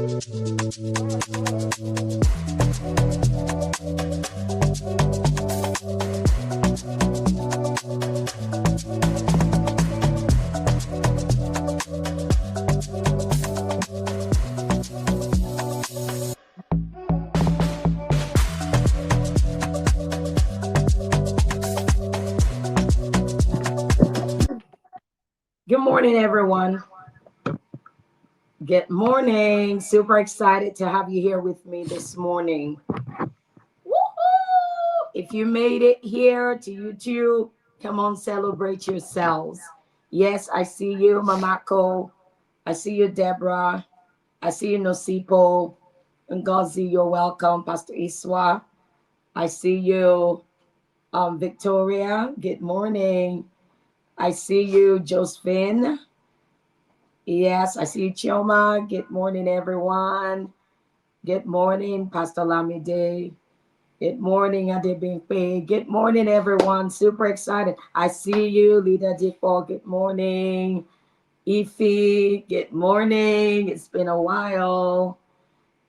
Good morning, everyone. Good morning. Super excited to have you here with me this morning. Woohoo! If you made it here to YouTube, come on, celebrate yourselves. Yes, I see you, Mamako. I see you, Deborah. I see you, Nosipo. Ngozi, you're welcome. Pastor Iswa. I see you, Victoria. Good morning. I see you, Josephine. Yes, I see you, Chioma. Good morning, everyone. Good morning, Pastor Lamide. Good morning, Adebimpe. Good morning, everyone. Super excited. I see you, Leader Dipo. Good morning. Ify, good morning. It's been a while.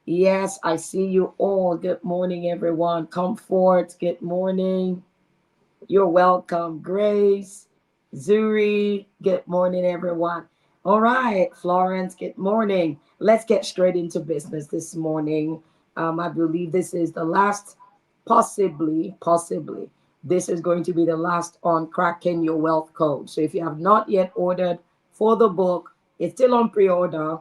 Yes, I see you all. Good morning, everyone. Comfort, good morning. You're welcome. Grace, Zuri, good morning, everyone. All right, Florence, good morning. Let's get straight into business this morning. I believe this is the last, possibly, this is going to be the last on cracking your wealth code. So if you have not yet ordered for the book, it's still on pre-order.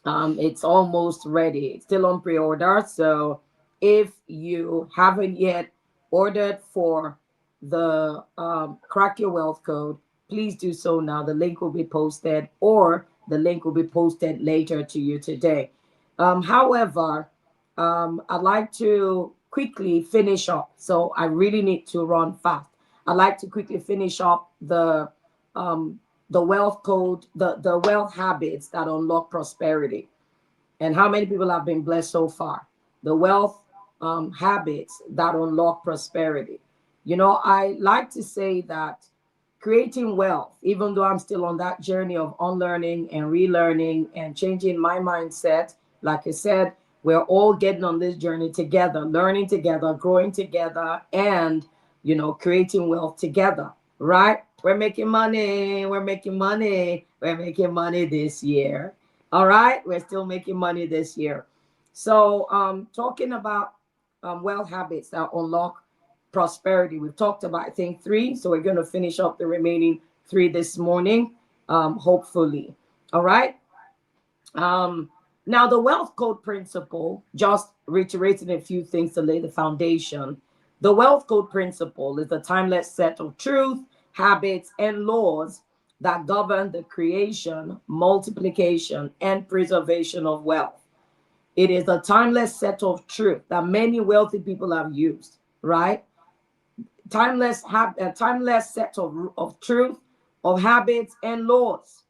It's almost ready. It's still on pre-order. So if you haven't yet ordered for the Crack Your Wealth Code, please do so now. The link will be posted, or the link will be posted later to you today. However, I'd like to quickly finish up. So I really need to run fast. I'd like to quickly finish up the wealth code, the wealth habits that unlock prosperity. And how many people have been blessed so far? The wealth habits that unlock prosperity. You know, I like to say that creating wealth, even though I'm still on that journey of unlearning and relearning and changing my mindset, like I said, we're all getting on this journey together, learning together, growing together, and, creating wealth together, right? We're making money. We're making money. We're making money this year. All right. We're still making money this year. So, talking about wealth habits that unlock prosperity. We've talked about, I think, three. So we're going to finish up the remaining three this morning, hopefully. All right. Now, the wealth code principle, just reiterating a few things to lay the foundation. The wealth code principle is a timeless set of truth, habits, and laws that govern the creation, multiplication, and preservation of wealth. It is a timeless set of truth that many wealthy people have used, right? A timeless set of truth, of habits, and laws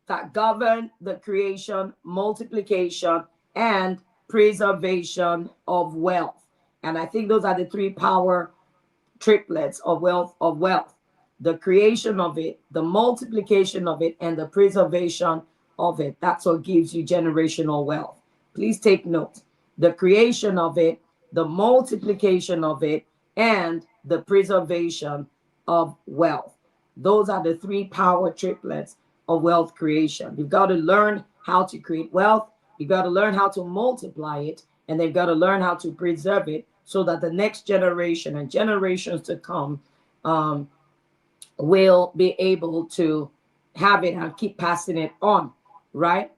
that govern the creation, multiplication, and preservation of wealth. And I think those are the three power triplets of wealth. The creation of it, the multiplication of it, and the preservation of it. That's what gives you generational wealth. Please take note. The creation of it, the multiplication of it, and the preservation of wealth. Those are the three power triplets of wealth creation. You've got to learn how to create wealth. You've got to learn how to multiply it, and they've got to learn how to preserve it so that the next generation and generations to come will be able to have it and keep passing it on, right?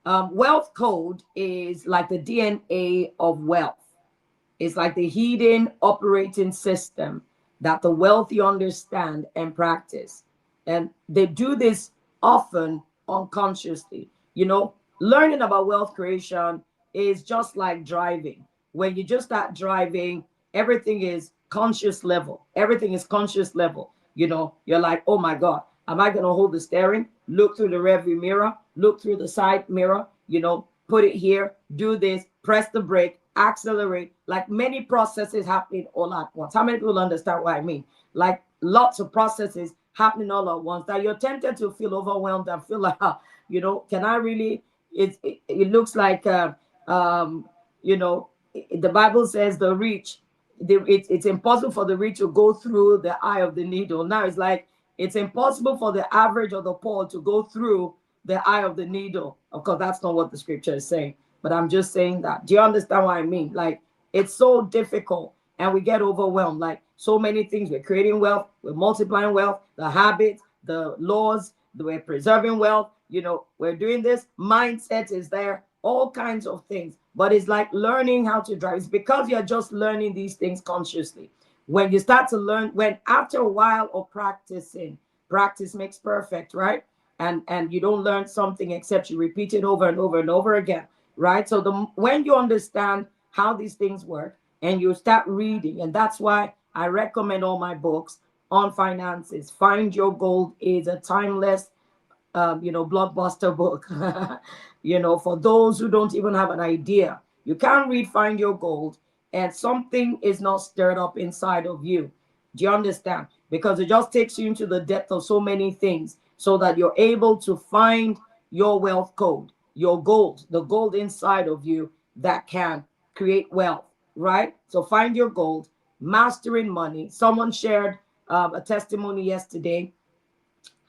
Wealth code is like the DNA of wealth. It's like the hidden operating system that the wealthy understand and practice. And they do this often unconsciously. Learning about wealth creation is just like driving. When you just start driving, everything is conscious level. Everything is conscious level. You're like, oh my God, am I going to hold the steering? Look through the rearview mirror, look through the side mirror, put it here, do this, press the brake, accelerate, like many processes happening all at once. How many people understand what I mean? Like lots of processes happening all at once that you're tempted to feel overwhelmed and feel like, can I really, it looks like um, you know, the Bible says the rich, it's impossible for the rich to go through the eye of the needle. Now it's like it's impossible for the average or the poor to go through the eye of the needle. Of course, that's not what the scripture is saying, but I'm just saying that. Do you understand what I mean? Like, it's so difficult and we get overwhelmed. Like, so many things. We're creating wealth, we're multiplying wealth, the habits, the laws, we're preserving wealth. We're doing this. Mindset is there, all kinds of things. But it's like learning how to drive. It's because you're just learning these things consciously. When you start to learn, when after a while of practicing, practice makes perfect, right? And you don't learn something except you repeat it over and over and over again, right? So when you understand how these things work and you start reading, and that's why I recommend all my books on finances. Find Your Gold is a timeless blockbuster book. For those who don't even have an idea, you can't read Find Your Gold and something is not stirred up inside of you. Do you understand? Because it just takes you into the depth of so many things so that you're able to find your wealth code, your gold, the gold inside of you that can create wealth, right? So find your gold, mastering money. Someone shared a testimony yesterday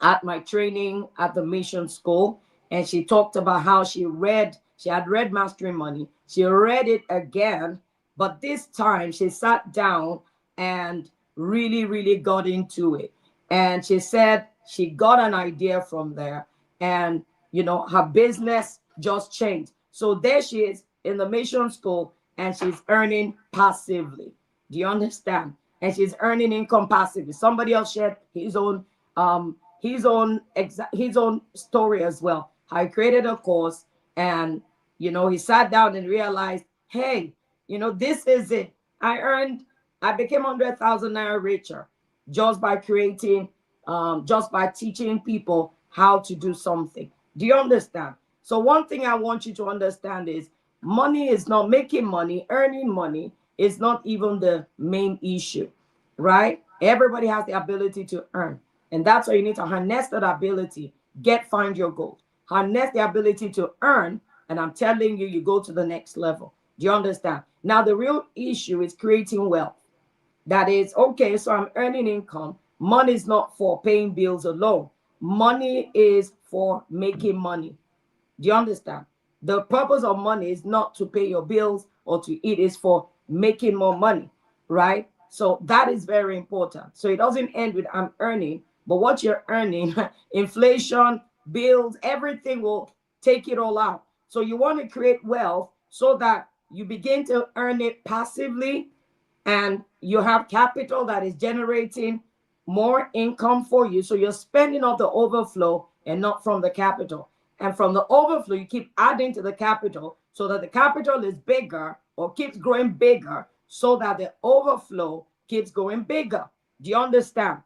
at my training at the mission school, and she talked about how she had read Mastering Money. She read it again, but this time she sat down and really, really got into it. And she said she got an idea from there, and her business just changed. So there she is in the mission school, and she's earning passively. Do you understand? And she's earning income passively. Somebody else shared his own story as well. How he created a course, and he sat down and realized, hey, this is it. I became 100,000 naira richer just by creating, just by teaching people how to do something. Do you understand? So one thing I want you to understand is money is not making money, earning money is not even the main issue, right? Everybody has the ability to earn. And that's why you need to harness that ability. Find your goal. Harness the ability to earn. And I'm telling you, you go to the next level. Do you understand? Now, the real issue is creating wealth. That is, okay, so I'm earning income. Money is not for paying bills alone. Money is for making money. Do you understand? The purpose of money is not to pay your bills or to eat, it's for making more money, right? So that is very important. So it doesn't end with I'm earning, but what you're earning, inflation, bills, everything will take it all out. So you want to create wealth so that you begin to earn it passively and you have capital that is generating more income for you. So you're spending off the overflow and not from the capital. And from the overflow, you keep adding to the capital so that the capital is bigger or keeps growing bigger so that the overflow keeps going bigger. Do you understand?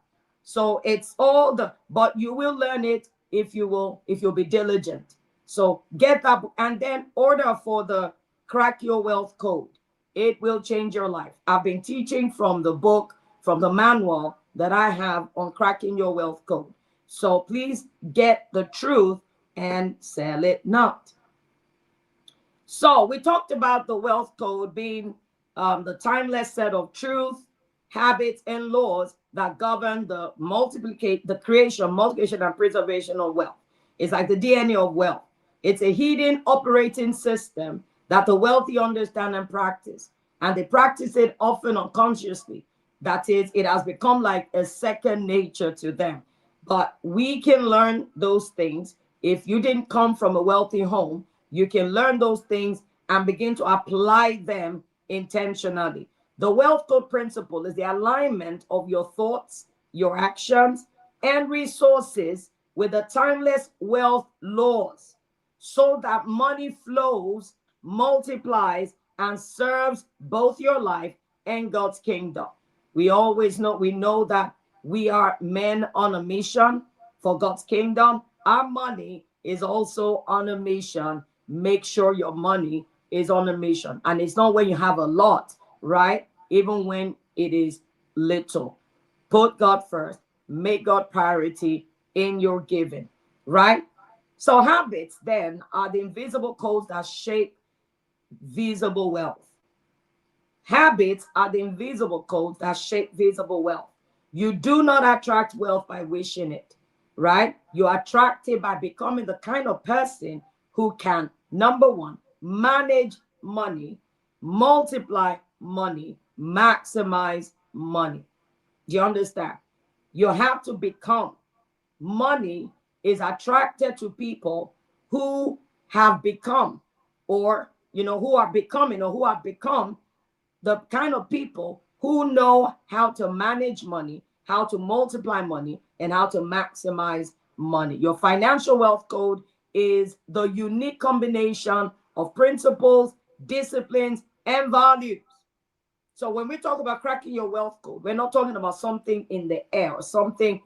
So it's all but you will learn it if you'll be diligent. So get that and then order for the Crack Your Wealth Code. It will change your life. I've been teaching from the book, from the manual that I have on cracking your wealth code. So please get the truth and sell it not. So we talked about the wealth code being the timeless set of truth, habits, and laws that govern the creation, multiplication, and preservation of wealth. It's like the DNA of wealth. It's a hidden operating system that the wealthy understand and practice. And they practice it often unconsciously. That is, it has become like a second nature to them. But we can learn those things. If you didn't come from a wealthy home, you can learn those things and begin to apply them intentionally. The wealth code principle is the alignment of your thoughts, your actions, and resources with the timeless wealth laws so that money flows, multiplies, and serves both your life and God's kingdom. We know that we are men on a mission for God's kingdom. Our money is also on a mission. Make sure your money is on a mission. And it's not when you have a lot, right? Even when it is little. Put God first. Make God priority in your giving, right? So habits then are the invisible codes that shape visible wealth. Habits are the invisible codes that shape visible wealth. You do not attract wealth by wishing it, right? You attract it by becoming the kind of person who can, number one, manage money, multiply money, maximize money. Do you understand? You have to become. Money is attracted to people who have become, or who are becoming, or who have become the kind of people who know how to manage money, how to multiply money, and how to maximize money. Your financial wealth code is the unique combination of principles, disciplines, and values. So when we talk about cracking your wealth code, we're not talking about something in the air or something,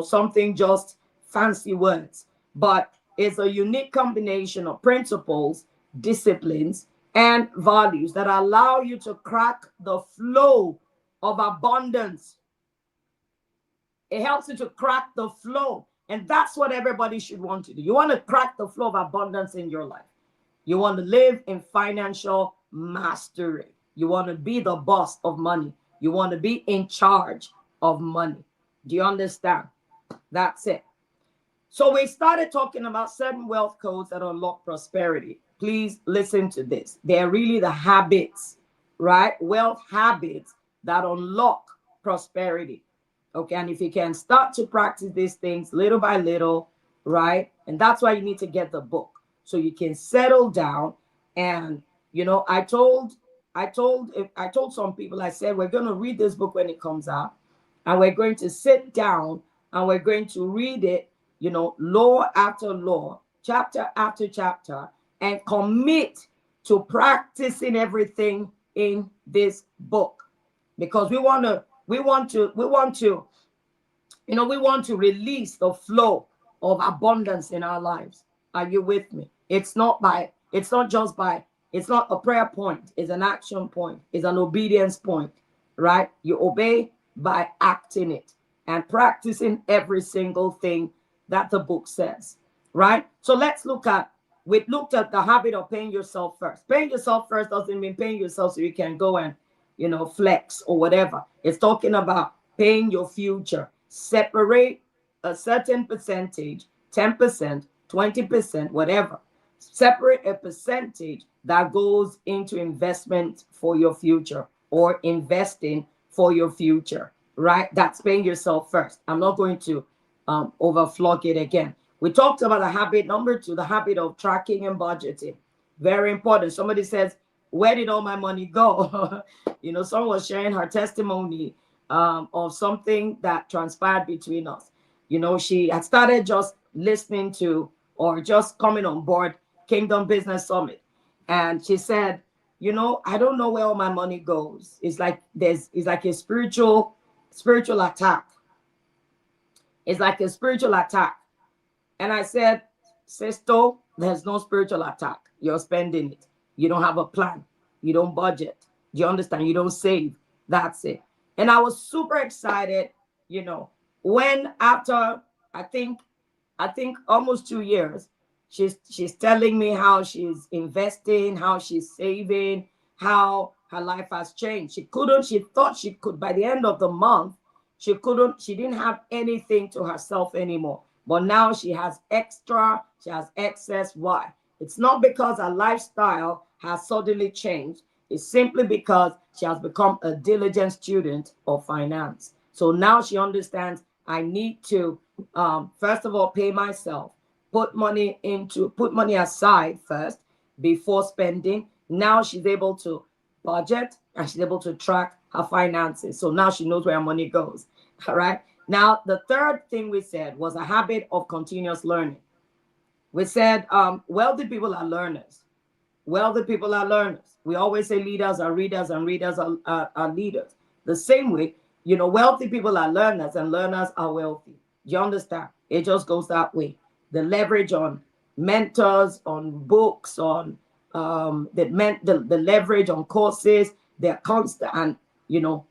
something just fancy words, but it's a unique combination of principles, disciplines, and values that allow you to crack the flow of abundance. It helps you to crack the flow. And that's what everybody should want to do. You want to crack the flow of abundance in your life. You want to live in financial mastery. You want to be the boss of money. You want to be in charge of money. Do you understand? That's it. So we started talking about 7 wealth codes that unlock prosperity. Please listen to this. They're really the habits, right? Wealth habits that unlock prosperity. Okay, and if you can start to practice these things little by little, right? And that's why you need to get the book so you can settle down. And I told some people, I said, we're going to read this book when it comes out, and we're going to sit down and we're going to read it, law after law, chapter after chapter, and commit to practicing everything in this book, because we want to release the flow of abundance in our lives. Are you with me? It's not a prayer point, it's an action point, it's an obedience point, right? You obey by acting it and practicing every single thing that the book says, right? So we looked at the habit of paying yourself first. Paying yourself first doesn't mean paying yourself so you can go and, flex or whatever. It's talking about paying your future. Separate a certain percentage, 10%, 20%, whatever. Separate a percentage that goes into investment for your future, or investing for your future, right? That's paying yourself first. I'm not going to overflog it again. We talked about the habit number 2, the habit of tracking and budgeting. Very important. Somebody says, where did all my money go? Someone was sharing her testimony of something that transpired between us. She had started just listening to, or just coming on board, Kingdom Business Summit. And she said, I don't know where all my money goes. It's like a spiritual attack. It's like a spiritual attack. And I said, sister, there's no spiritual attack. You're spending it. You don't have a plan. You don't budget. Do you understand? You don't save. That's it. And I was super excited, when after I think almost 2 years, she's telling me how she's investing, how she's saving, how her life has changed. She thought she could, by the end of the month, she didn't have anything to herself anymore. But now she has excess. Why? It's not because her lifestyle has suddenly changed. It's simply because she has become a diligent student of finance. So now she understands, I need to, first of all, pay myself, put money aside first before spending. Now she's able to budget, and she's able to track her finances. So now she knows where her money goes. All right. Now, the third thing we said was a habit of continuous learning. We said wealthy people are learners. Wealthy people are learners. We always say leaders are readers, and readers are leaders. The same way, wealthy people are learners, and learners are wealthy. Do you understand? It just goes that way. The leverage on mentors, on books, on the leverage on courses, they're constant, and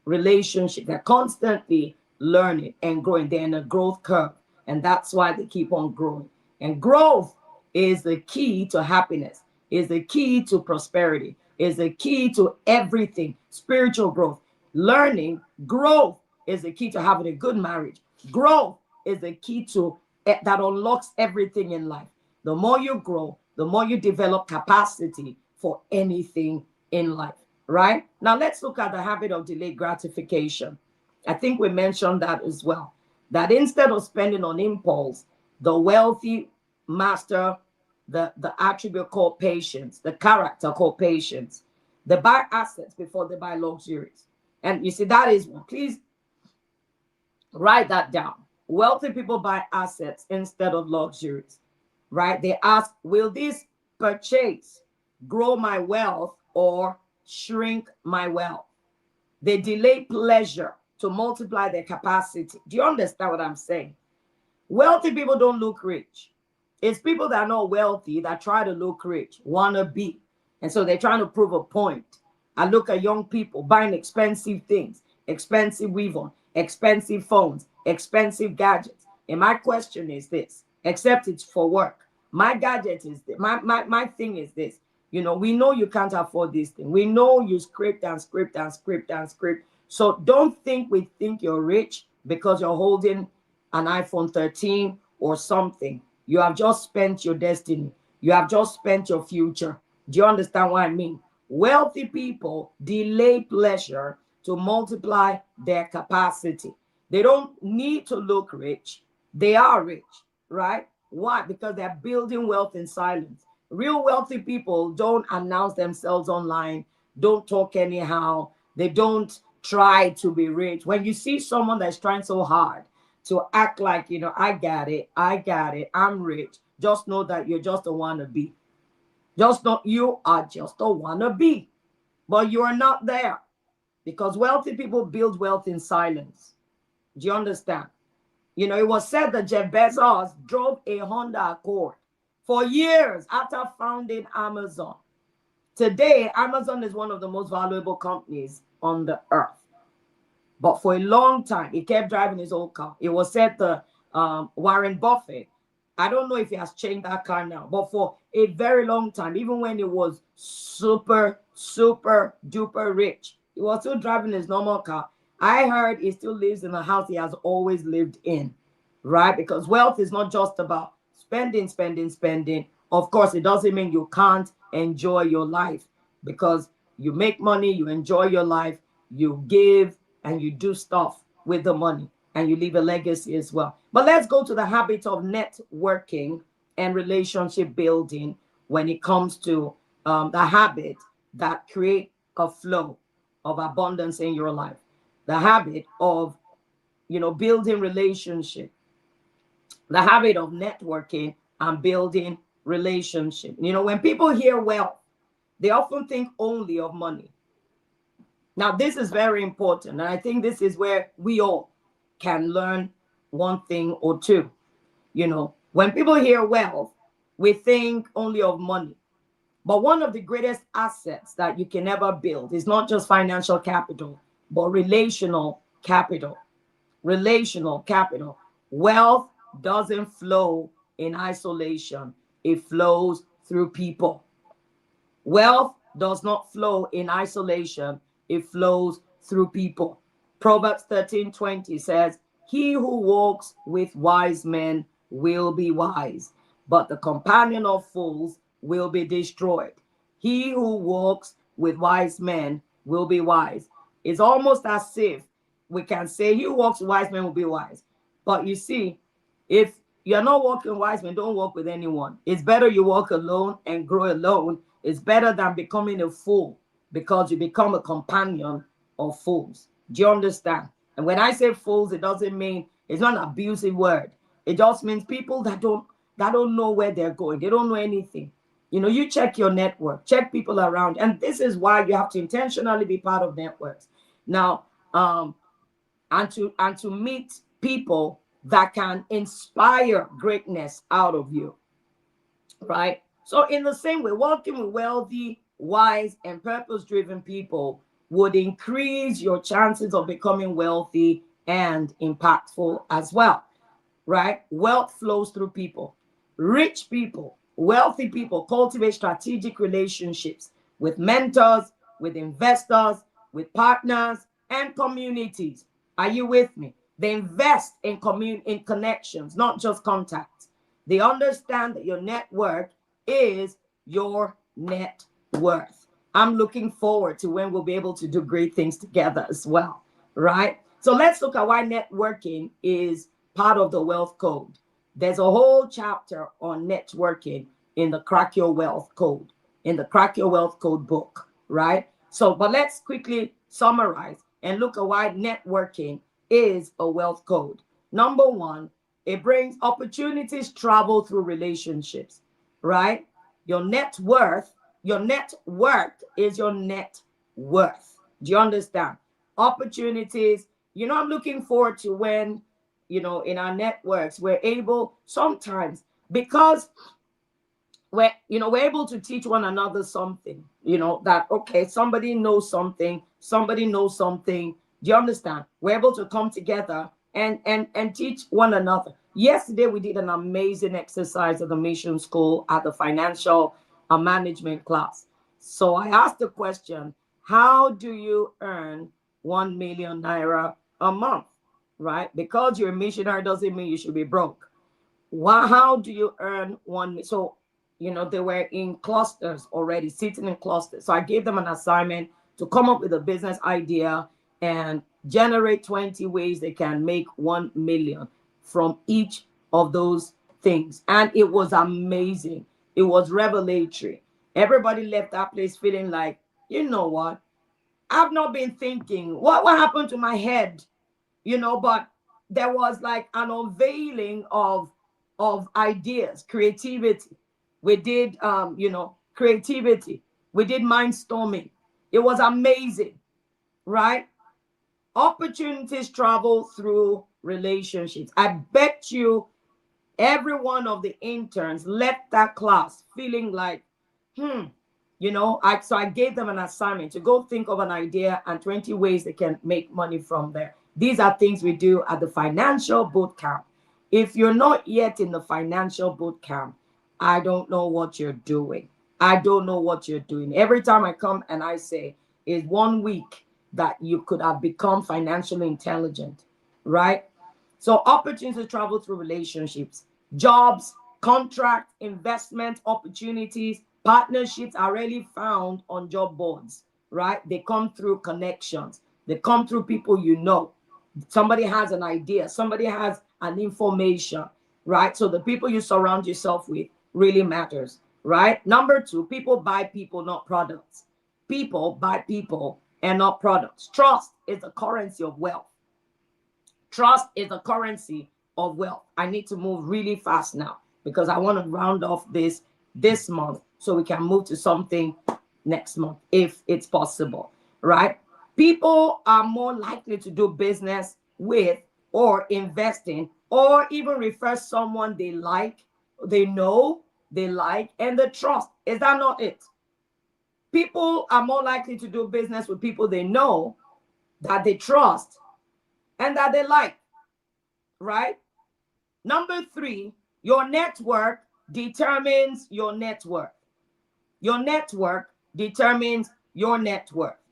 relationship. They're constantly learning and growing. They're in a growth curve, and that's why they keep on growing. And growth is the key to happiness, is the key to prosperity, is the key to everything. Spiritual growth, learning, growth is the key to having a good marriage. Growth is the key to that unlocks everything in life. The more you grow, the more you develop capacity for anything in life, right? Now let's look at the habit of delayed gratification. I think we mentioned that as well. That instead of spending on impulse, the wealthy master the attribute called patience, the character called patience. They buy assets before they buy luxuries. And you see, that is, please write that down. Wealthy people buy assets instead of luxuries, right? They ask, will this purchase grow my wealth or shrink my wealth? They delay pleasure to multiply their capacity. Do you understand what I'm saying? Wealthy people don't look rich. It's people that are not wealthy that try to look rich, want to be. And so they're trying to prove a point. I look at young people buying expensive things, expensive weave on, expensive phones, expensive gadgets. And my question is this, except it's for work. My gadget is this. My thing is this. You know, we know you can't afford this thing. We know you script and script and script and script. So don't think we think you're rich because you're holding an iPhone 13 or something. You have just spent your destiny. You have just spent your future. Do you understand what I mean? Wealthy people delay pleasure to multiply their capacity. They don't need to look rich. They are rich, right? Why? Because they're building wealth in silence. Real wealthy people don't announce themselves online, don't talk anyhow. They don't try to be rich. When you see someone that's trying so hard to act like, you know, I got it, I'm rich, just know that you're just a wannabe. Just know you are just a wannabe, but you are not there because wealthy people build wealth in silence. Do you understand? You know, it was said that Jeff Bezos drove a Honda Accord for years after founding Amazon. Today, Amazon is one of the most valuable companies on the earth. But for a long time, he kept driving his old car. It was said to Warren Buffett, I don't know if he has changed that car now, but for a very long time, even when he was super, super duper rich, he was still driving his normal car. I heard he still lives in a house he has always lived in, right? Because wealth is not just about spending, spending, spending. Of course, it doesn't mean you can't enjoy your life because you make money, you enjoy your life, you give, and you do stuff with the money and you leave a legacy as well. But let's go to the habit of networking and relationship building when it comes to the habit that create a flow of abundance in your life. The habit of, you know, building relationship, the habit of networking and building relationship. You know, when people hear wealth, they often think only of money. Now, this is very important. And I think this is where we all can learn one thing or two. You know, when people hear wealth, we think only of money. But one of the greatest assets that you can ever build is not just financial capital, but relational capital. Relational capital. Wealth doesn't flow in isolation, it flows through people. Wealth does not flow in isolation, it flows through people. Proverbs 13:20 says, he who walks with wise men will be wise, but the companion of fools will be destroyed. He who walks with wise men will be wise. It's almost as if we can say, he who walks with wise men will be wise. But you see, if you're not walking wise men, don't walk with anyone. It's better you walk alone and grow alone. It's better than becoming a fool because you become a companion of fools. Do you understand? And when I say fools, it doesn't mean, it's not an abusive word. It just means people that don't know where they're going. They don't know anything. You know, you check your network, check people around, and this is why you have to intentionally be part of networks. Now, and to meet people that can inspire greatness out of you, right? So in the same way, working with wealthy, wise, and purpose-driven people would increase your chances of becoming wealthy and impactful as well, right? Wealth flows through people. Rich people, wealthy people cultivate strategic relationships with mentors, with investors, with partners, and communities. Are you with me? They invest in connections, not just contacts. They understand that your network is your net worth. I'm looking forward to when we'll be able to do great things together as well, right? So let's look at why networking is part of the wealth code. There's a whole chapter on networking in the Crack Your Wealth Code, in the Crack Your Wealth Code book, right? So, but let's quickly summarize and look at why networking is a wealth code. Number one, it brings opportunities travel through relationships, right? Your net worth is your net worth. Do you understand? Opportunities, I'm looking forward to when, in our networks, we're able sometimes because we're able to teach one another something, that okay, somebody knows something. Do you understand? We're able to come together and teach one another. Yesterday we did an amazing exercise at the mission school at the financial management class. So I asked the question, how do you earn 1 million naira a month? Right? Because you're a missionary doesn't mean you should be broke. How do you earn one? So, they were in clusters already, sitting in clusters. So I gave them an assignment to come up with a business idea and generate 20 ways they can make 1 million from each of those things. And it was amazing. It was revelatory. Everybody left that place feeling like, you know what? I've not been thinking, what happened to my head? But there was like an unveiling of ideas, creativity. We did creativity. We did mindstorming. It was amazing, right? Opportunities travel through relationships. I bet you every one of the interns left that class feeling like, hmm, so I gave them an assignment to go think of an idea and 20 ways they can make money from there. These are things we do at the financial boot camp. If you're not yet in the financial boot camp, I don't know what you're doing. I don't know what you're doing. Every time I come and I say, is 1 week that you could have become financially intelligent, right? So opportunities to travel through relationships, jobs, contract, investment opportunities, partnerships are rarely found on job boards, right? They come through connections. They come through people you know. Somebody has an idea. Somebody has an information, right? So the people you surround yourself with really matters, right? Number two, people buy people, not products. People buy people and not products. Trust is the currency of wealth. Trust is the currency of wealth. I need to move really fast now because I want to round off this month so we can move to something next month if it's possible, right? People are more likely to do business with or invest in or even refer someone they like, they know, they like, and they trust. Is that not it? People are more likely to do business with people they know, that they trust, and that they like, right? Number three, your network determines your net worth. Your network determines your net worth,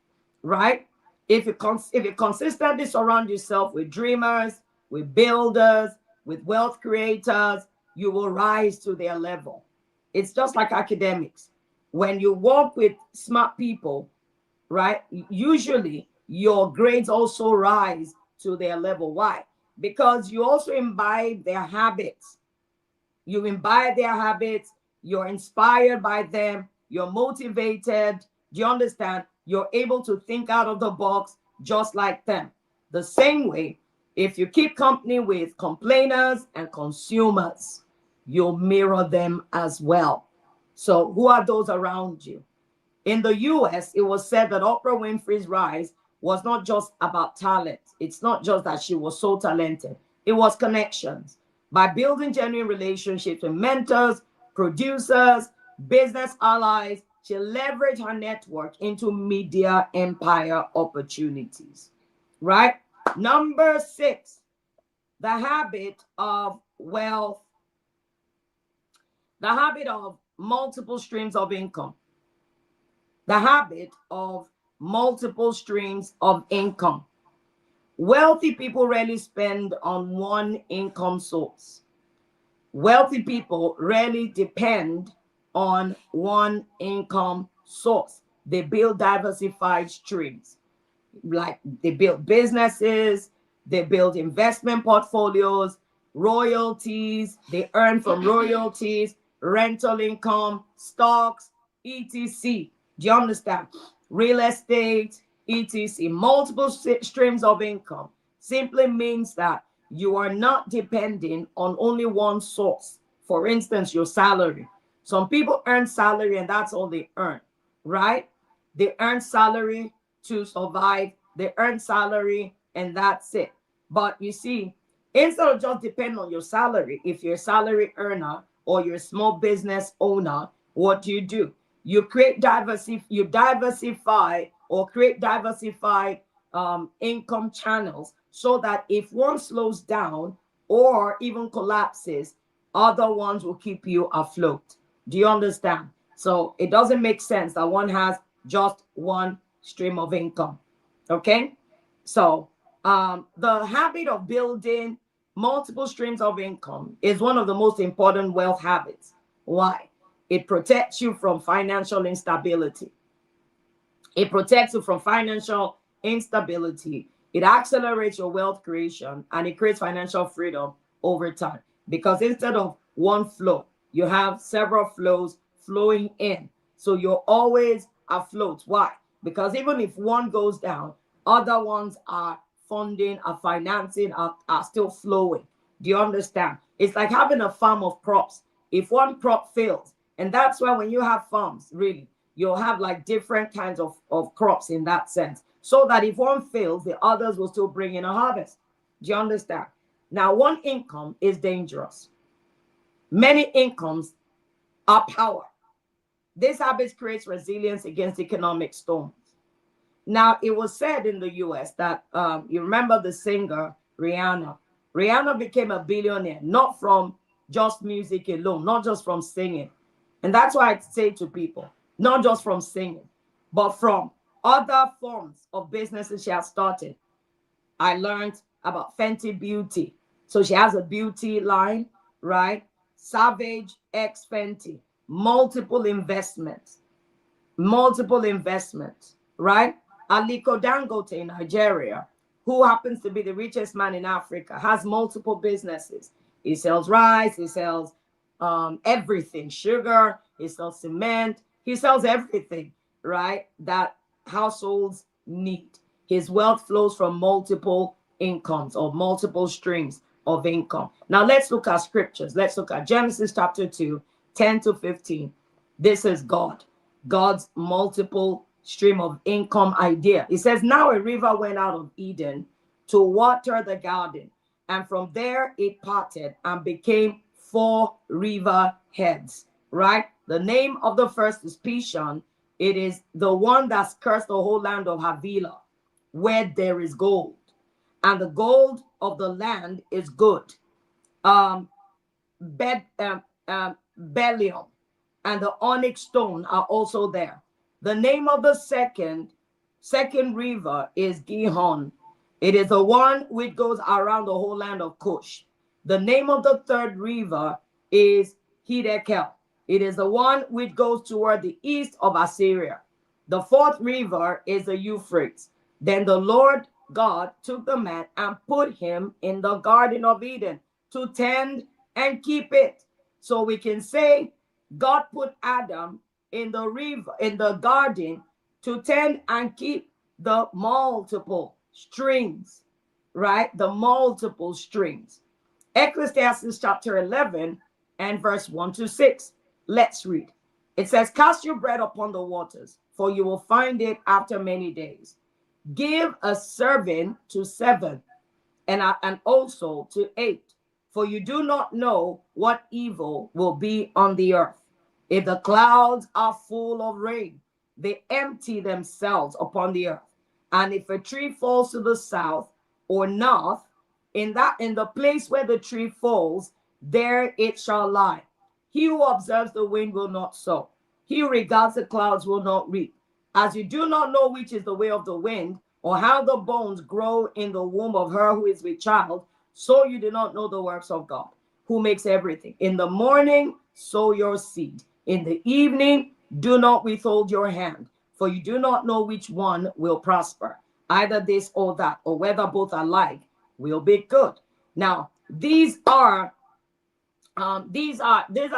right? If you consistently surround yourself with dreamers, with builders, with wealth creators, you will rise to their level. It's just like academics. When you work with smart people, right? Usually your grades also rise to their level. Why? Because you also imbibe their habits. You imbibe their habits, you're inspired by them, you're motivated. Do you understand? You're able to think out of the box just like them. The same way, if you keep company with complainers and consumers, you'll mirror them as well. So, who are those around you? In the US, it was said that Oprah Winfrey's rise was not just about talent. It's not just that she was so talented, it was connections. By building genuine relationships with mentors, producers, business allies, she leveraged her network into media empire opportunities. Right? Number six, the habit of wealth The habit of multiple streams of income. The habit of multiple streams of income. Wealthy people rarely spend on one income source. Wealthy people rarely depend on one income source. They build diversified streams. Like they build businesses, they build investment portfolios, royalties, they earn from royalties, rental income, stocks, etc. Do you understand? Real estate, etc. Multiple streams of income simply means that you are not depending on only one source. For instance, your salary. Some people earn salary and that's all they earn, right? They earn salary to survive. They earn salary and that's it. But you see, instead of just depending on your salary, if you're a salary earner or you're a small business owner, what do? You create diversity, you diversify or create diversified income channels so that if one slows down or even collapses, other ones will keep you afloat. Do you understand? So it doesn't make sense that one has just one stream of income. Okay? So the habit of building multiple streams of income is one of the most important wealth habits. Why? It protects you from financial instability. It protects you from financial instability. It accelerates your wealth creation and it creates financial freedom over time. Because instead of one flow, you have several flows flowing in. So you're always afloat. Why? Because even if one goes down, other ones are funding, are financing, are still flowing. Do you understand? It's like having a farm of crops. If one crop fails, and that's why when you have farms, really, you'll have like different kinds of crops in that sense. So that if one fails, the others will still bring in a harvest. Do you understand? Now, one income is dangerous. Many incomes are power. This habit creates resilience against economic storms. Now, it was said in the US that you remember the singer Rihanna. Rihanna became a billionaire, not from just music alone, not just from singing. And that's why I say to people, not just from singing, but from other forms of businesses she has started. I learned about Fenty Beauty. So she has a beauty line, right? Savage X Fenty, multiple investments, right? Aliko Dangote in Nigeria, who happens to be the richest man in Africa, has multiple businesses. He sells rice, he sells everything, sugar, he sells cement, he sells everything, right? That households need. His wealth flows from multiple incomes or multiple streams of income. Now let's look at scriptures. Let's look at Genesis chapter 2, 10 to 15. This is God's multiple stream of income idea. It says, now a river went out of Eden to water the garden, and from there it parted and became four river heads, right? The name of the first is Pishon. It is the one that's cursed the whole land of Havilah, where there is gold. And the gold of the land is good. Um, Bellium and the onyx stone are also there. The name of the second river is Gihon. It is the one which goes around the whole land of Cush. The name of the third river is Hiddekel. It is the one which goes toward the east of Assyria. The fourth river is the Euphrates. Then the Lord God took the man and put him in the Garden of Eden to tend and keep it. So we can say God put Adam in the river, in the garden, to tend and keep the multiple streams, right? The multiple streams. Ecclesiastes chapter 11 and verse 1 to 6. Let's read. It says, cast your bread upon the waters, for you will find it after many days. Give a serving to 7 and also to 8, for you do not know what evil will be on the earth. If the clouds are full of rain, they empty themselves upon the earth. And if a tree falls to the south or north, in the place where the tree falls, there it shall lie. He who observes the wind will not sow. He who regards the clouds will not reap. As you do not know which is the way of the wind, or how the bones grow in the womb of her who is with child, so you do not know the works of God, who makes everything. In the morning, sow your seed. In the evening, do not withhold your hand, for you do not know which one will prosper. Either this or that, or whether both alike will be good. Now, these are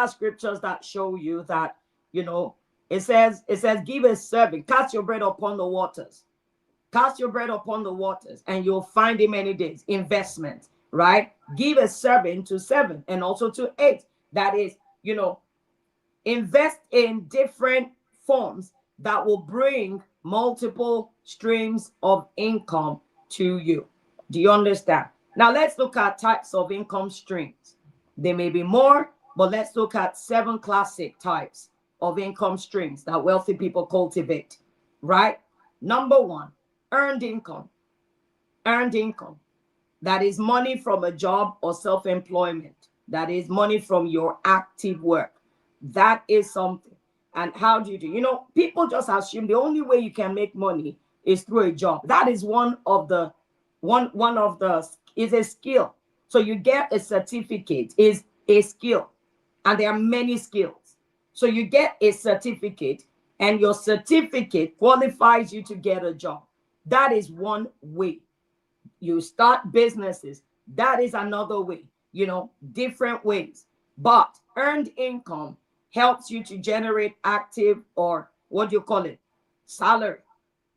scriptures that show you that, you know, it says give a servant, cast your bread upon the waters. Cast your bread upon the waters, and you'll find it many days. Investment, right? Give a servant to seven and also to eight. That is, invest in different forms that will bring multiple streams of income to you. Do you understand? Now let's look at types of income streams. There may be more, but let's look at 7 classic types of income streams that wealthy people cultivate, right? Number 1, earned income. Earned income. That is money from a job or self-employment. That is money from your active work. That is something. And how do you do? People just assume the only way you can make money is through a job. That is one of the is a skill. So you get a certificate is a skill, and there are many skills. So you get a certificate, and your certificate qualifies you to get a job. That is one way. You start businesses. That is another way. Different ways. But earned income helps you to generate active, or what do you call it, salary.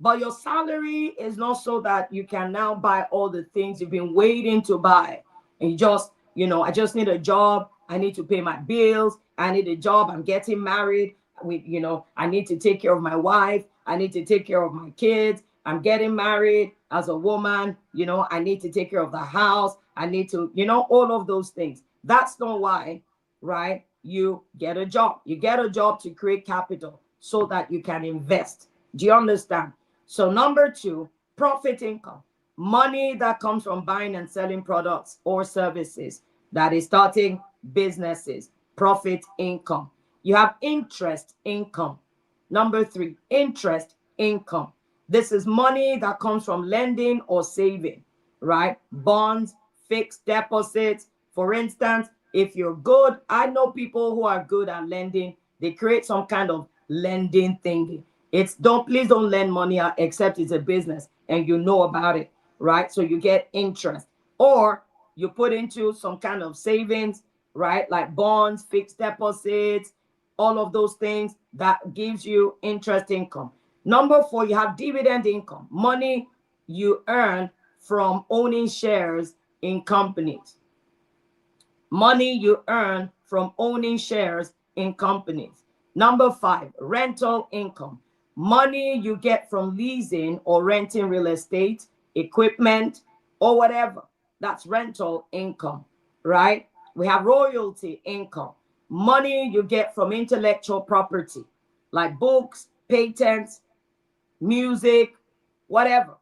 But your salary is not so that you can now buy all the things you've been waiting to buy. And I just need a job. I need to pay my bills. I need a job. I'm getting married. I need to take care of my wife. I need to take care of my kids. I'm getting married as a woman. I need to take care of the house. I need to, all of those things. That's not why, right? You get a job. You get a job to create capital so that you can invest. Do you understand? So number 2, profit income. Money that comes from buying and selling products or services. That is starting businesses. Profit income. You have interest income. Number 3, interest income. This is money that comes from lending or saving, right? Bonds, fixed deposits. For instance, if you're good, I know people who are good at lending. They create some kind of lending thingy. Please don't lend money out except it's a business and you know about it, right? So you get interest, or you put into some kind of savings, right? Like bonds, fixed deposits, all of those things that gives you interest income. Number 4, you have dividend income, money you earn from owning shares in companies. Money you earn from owning shares in companies. Number 5, rental income. Money you get from leasing or renting real estate, equipment, or whatever. That's rental income, right? We have royalty income. Money you get from intellectual property, like books, patents, music, whatever.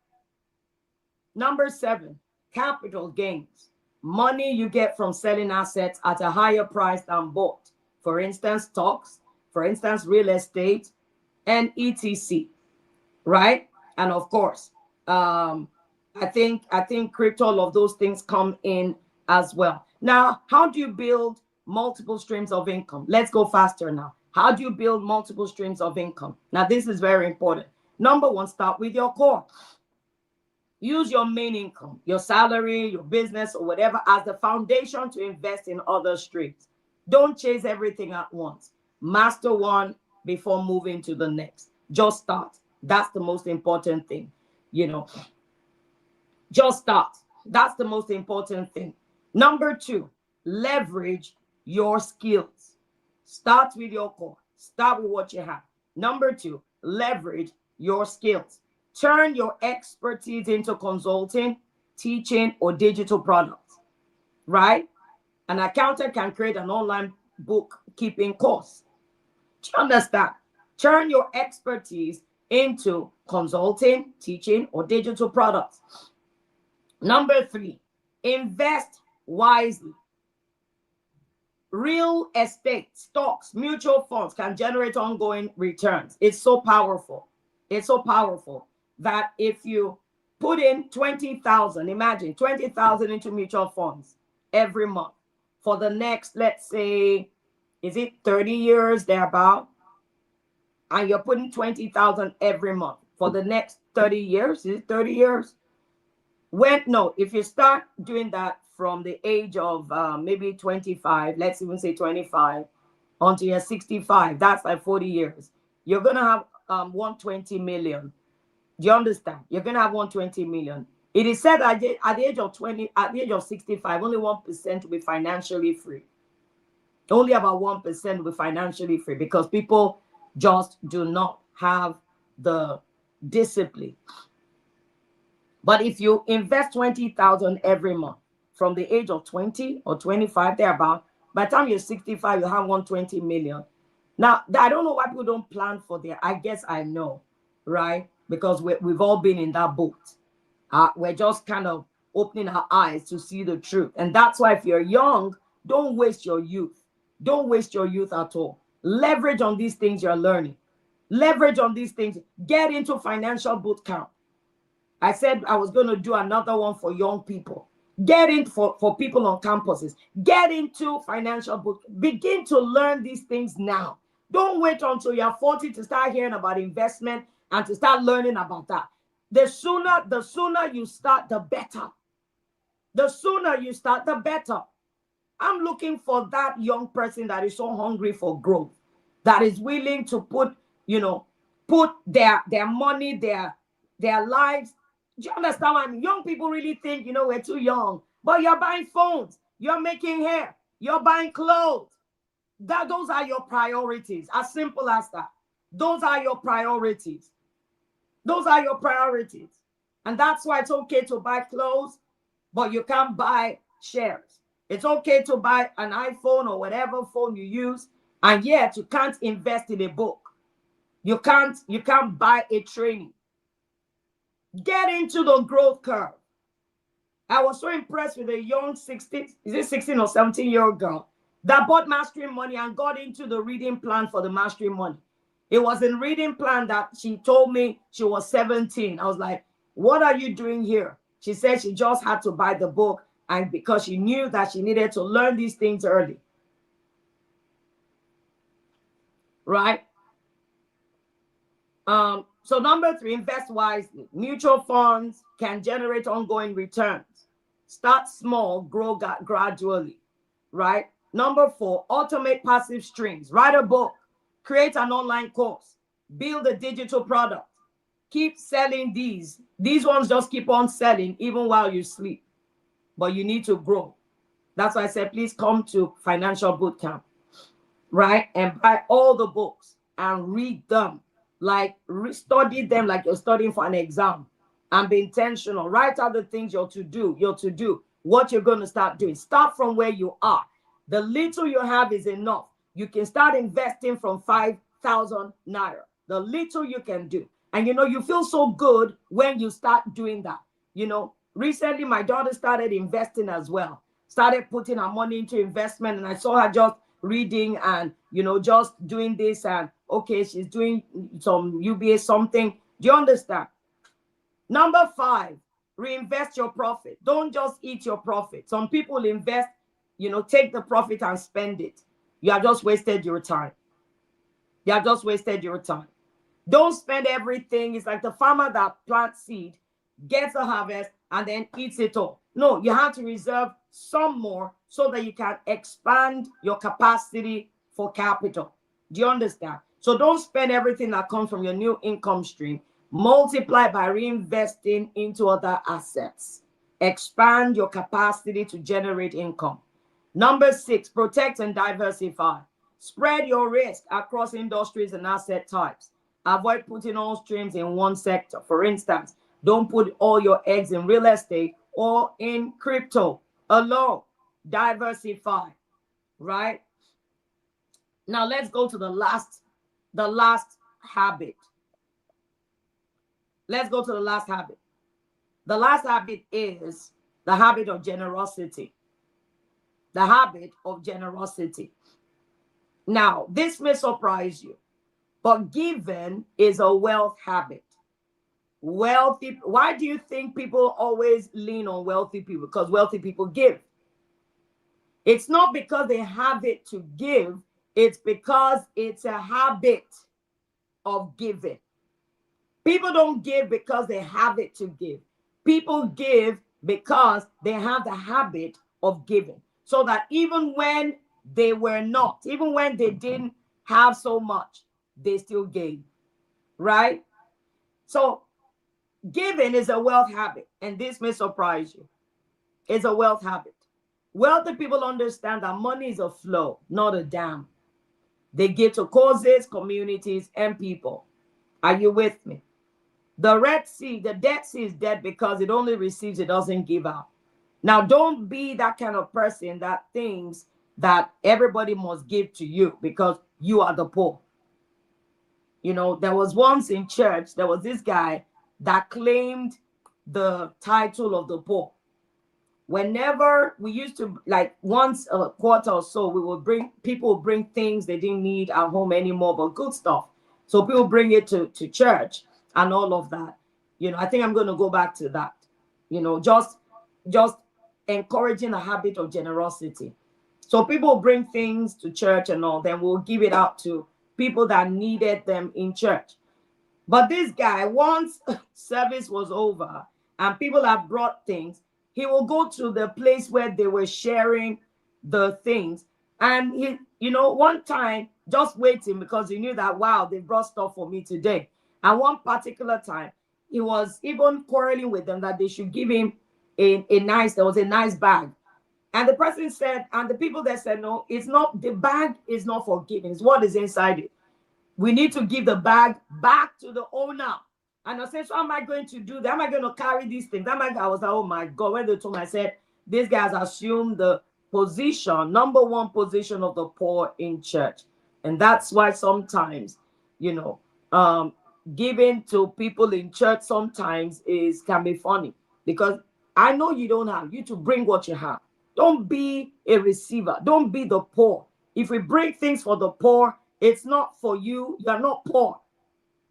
Number 7, capital gains. Money you get from selling assets at a higher price than bought. For instance, stocks, for instance, real estate, and etc. Right? And of course, I think crypto, all of those things come in as well. Now, how do you build multiple streams of income? Let's go faster now. How do you build multiple streams of income? Now, this is very important. Number 1, start with your core. Use your main income, your salary, your business, or whatever, as the foundation to invest in other streams. Don't chase everything at once. Master one before moving to the next. Just start. That's the most important thing. Just start. That's the most important thing. Number 2, leverage your skills. Start with your core. Start with what you have. Number 2, leverage your skills. Turn your expertise into consulting, teaching, or digital products, right? An accountant can create an online bookkeeping course. Do you understand? Turn your expertise into consulting, teaching, or digital products. Number 3, invest wisely. Real estate, stocks, mutual funds can generate ongoing returns. It's so powerful. It's so powerful that if you put in 20,000, imagine 20,000 into mutual funds every month for the next, let's say, is it 30 years thereabout? And you're putting 20,000 every month for the next 30 years. Is it 30 years? No, if you start doing that from the age of maybe 25, let's even say 25, until you're 65, that's like 40 years. You're going to have 120 million. Do you understand? You're going to have 120 million. It is said that at the age of 20, at the age of 65, only 1% will be financially free. Only about 1% will be financially free because people just do not have the discipline. But if you invest 20,000 every month from the age of 20 or 25, thereabout, by the time you're 65, you have 120 million. Now, I don't know why people don't plan for that. I guess I know, right? Because we've all been in that boat. We're just kind of opening our eyes to see the truth. And that's why if you're young, don't waste your youth. Don't waste your youth at all. Leverage on these things you're learning. Leverage on these things. Get into financial boot camp. I said I was going to do another one for young people. Get in for people on campuses. Get into financial book. Begin to learn these things now. Don't wait until you're 40 to start hearing about investment and to start learning about that. The sooner you start, the better. The sooner you start, the better. I'm looking for that young person that is so hungry for growth, that is willing to put their money, their lives. Do you understand what I mean? Young people really think, we're too young. But you're buying phones, you're making hair, you're buying clothes. Those are your priorities. As simple as that. Those are your priorities. Those are your priorities. And that's why it's okay to buy clothes, but you can't buy shares. It's okay to buy an iPhone or whatever phone you use, and yet you can't invest in a book. You can't buy a training. Get into the growth curve. I was so impressed with a young 16 or 17-year-old girl that bought Mastery Money and got into the reading plan for the Mastery Money. It was in reading plan that she told me she was 17. I was like, what are you doing here? She said she just had to buy the book, and because she knew that she needed to learn these things early. Right? So number 3, invest wisely. Mutual funds can generate ongoing returns. Start small, grow gradually, right? Number 4, automate passive streams. Write a book, create an online course, build a digital product. Keep selling these. These ones just keep on selling even while you sleep. But you need to grow. That's why I said, please come to Financial Bootcamp, right? And buy all the books and read them. Like, study them like you're studying for an exam, and be intentional. Write out the things you're to do, what you're going to start doing. Start from where you are. The little you have is enough. You can start investing from 5,000 naira. The little you can do. And you feel so good when you start doing that. Recently my daughter started investing as well. Started putting her money into investment, and I saw her just reading and just doing this, and okay, she's doing some UBA something. Do you understand? Number 5, reinvest your profit. Don't just eat your profit. Some people invest, take the profit and spend it. You have just wasted your time. You have just wasted your time. Don't spend everything. It's like the farmer that plants seed, gets a harvest, and then eats it all. No, you have to reserve some more so that you can expand your capacity for capital. Do you understand? So don't spend everything that comes from your new income stream. Multiply by reinvesting into other assets. Expand your capacity to generate income. Number 6, protect and diversify. Spread your risk across industries and asset types. Avoid putting all streams in one sector. For instance, don't put all your eggs in real estate or in crypto alone. Diversify, right? Now let's go to the last habit. Let's go to the last habit. The last habit is the habit of generosity. the habit of generosity. Now, this may surprise you, but giving is a wealth habit. Wealthy, why do you think people always lean on wealthy people? Because wealthy people give. It's not because they have it to give, it's because it's a habit of giving. People don't give because they have it to give. People give because they have the habit of giving. So that even when they were not, even when they didn't have so much, they still gave. Right? So giving is a wealth habit. And this may surprise you. It's a wealth habit. Wealthy people understand that money is a flow, not a dam. They give to causes, communities, and people. Are you with me? The Red Sea, the Dead Sea is dead because it only receives, it doesn't give out. Now, don't be that kind of person that thinks that everybody must give to you because you are the poor. You know, there was once in church, there was this guy that claimed the title of the poor. Whenever we used to, like once a quarter or so, we would bring, people would bring things they didn't need at home anymore, but good stuff. So people bring it to church and all of that. You know, I think I'm going to go back to that. You know, just encouraging a habit of generosity. So people bring things to church and all, then we'll give it out to people that needed them in church. But this guy, once service was over and people had brought things, he will go to the place where they were sharing the things. And he, you know, one time just waiting because he knew that, wow, they brought stuff for me today. And one particular time, he was even quarreling with them that they should give him a nice, there was a nice bag. And the person said, and the people there said, no, it's not, the bag is not for giving, it's what is inside it. We need to give the bag back to the owner. And I said, so how am I going to do that? Am I going to carry these things? I was like, oh my God. When they told me, I said, these guys assume the position, number one position of the poor in church. And that's why sometimes, you know, giving to people in church sometimes can be funny. Because I know you don't have, you to bring what you have. Don't be a receiver. Don't be the poor. If we bring things for the poor, it's not for you. You're not poor.